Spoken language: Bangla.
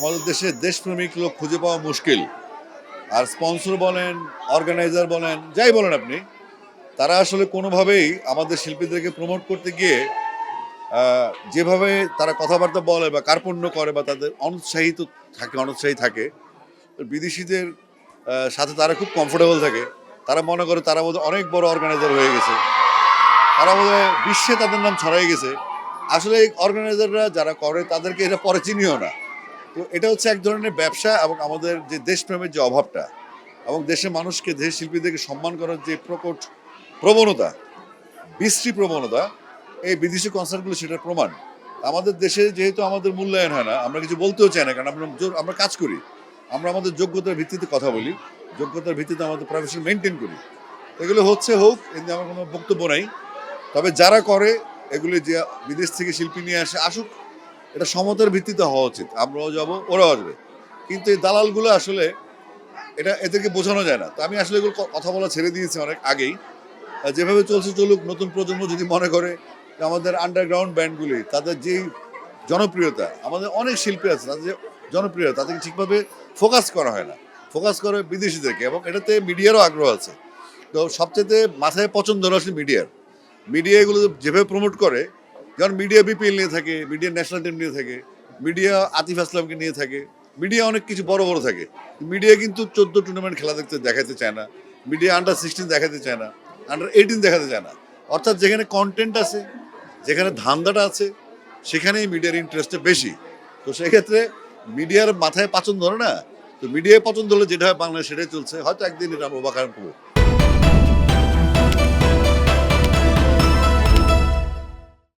আমাদের দেশে দেশপ্রেমিক লোক খুঁজে পাওয়া মুশকিল। আর স্পন্সর বলেন, অর্গানাইজার বলেন, যাই বলেন আপনি, তারা আসলে কোনোভাবেই আমাদের শিল্পীদেরকে প্রমোট করতে গিয়ে যেভাবে তারা কথাবার্তা বলে বা কার্পণ্য করে বা তাদের অনুৎসাহী থাকে, বিদেশিদের সাথে তারা খুব কমফোর্টেবল থাকে। তারা মনে করে তারা বোধহয় অনেক বড় অর্গানাইজার হয়ে গেছে, তারা বোধহয় বিশ্বে তাদের নাম ছড়াই গেছে। আসলে এই অর্গানাইজাররা যারা করে তাদেরকে এটা পরে চিনিও না। তো এটা হচ্ছে এক ধরনের ব্যবসা, এবং আমাদের যে দেশপ্রেমের যে অভাবটা এবং দেশের মানুষকে, দেশের শিল্পীদেরকে সম্মান করার যে প্রকট প্রবণতা, বিশ্রী প্রবণতা, এই বিদেশি কনসার্টগুলো সেটার প্রমাণ। আমাদের দেশে যেহেতু আমাদের মূল্যায়ন হয় না, আমরা কিছু বলতেও চাই না, কারণ আমরা কাজ করি, আমরা আমাদের যোগ্যতার ভিত্তিতে কথা বলি, যোগ্যতার ভিত্তিতে আমাদের প্রফেশন মেনটেন করি। এগুলো হচ্ছে হোক, এতে আমার কোনো বক্তব্য নাই। তবে যারা করে এগুলি, যে বিদেশ থেকে শিল্পী নিয়ে আসুক, এটা সমতার ভিত্তিতে হওয়া উচিত। আমরাও যাব, ওরাও আসবে। কিন্তু এই দালালগুলো আসলে এদেরকে বোঝানো যায় না। তো আমি আসলে এগুলো কথা বলা ছেড়ে দিয়েছি অনেক আগেই। যেভাবে চলছে চলুক। নতুন প্রজন্ম যদি মনে করে যে আমাদের আন্ডারগ্রাউন্ড ব্যান্ডগুলি, তাদের যেই জনপ্রিয়তা, আমাদের অনেক শিল্পী আছে তাদের যে জনপ্রিয়তা, তাদেরকে ঠিকভাবে ফোকাস করা হয় না, ফোকাস করে বিদেশিদেরকে, এবং এটাতে মিডিয়ারও আগ্রহ আছে। তো সবচেয়ে মাথায় পছন্দ হলো আসলে মিডিয়া এগুলো যেভাবে প্রমোট করে, যেমন মিডিয়া বিপিএল নিয়ে থাকে, মিডিয়া ন্যাশনাল টিম নিয়ে থাকে, মিডিয়া আতিফ আসলামকে নিয়ে থাকে, মিডিয়া অনেক কিছু বড় বড় থাকে। মিডিয়া কিন্তু 14 টুর্নামেন্ট খেলা দেখাতে চায় না, মিডিয়া আন্ডার 16 দেখাতে চায় না, আন্ডার 18 দেখাতে চায় না। অর্থাৎ যেখানে কন্টেন্ট আছে, যেখানে ধান্দাটা আছে, সেখানেই মিডিয়ার ইন্টারেস্টটা বেশি। তো সেক্ষেত্রে মিডিয়ার মাথায় পাচন ধরে না। তো মিডিয়ায় পছন্দ হলে যেটা হয় বাংলাদেশ সেটাই চলছে, হয়তো একদিন এটা আমরা ওভারকাম করবো।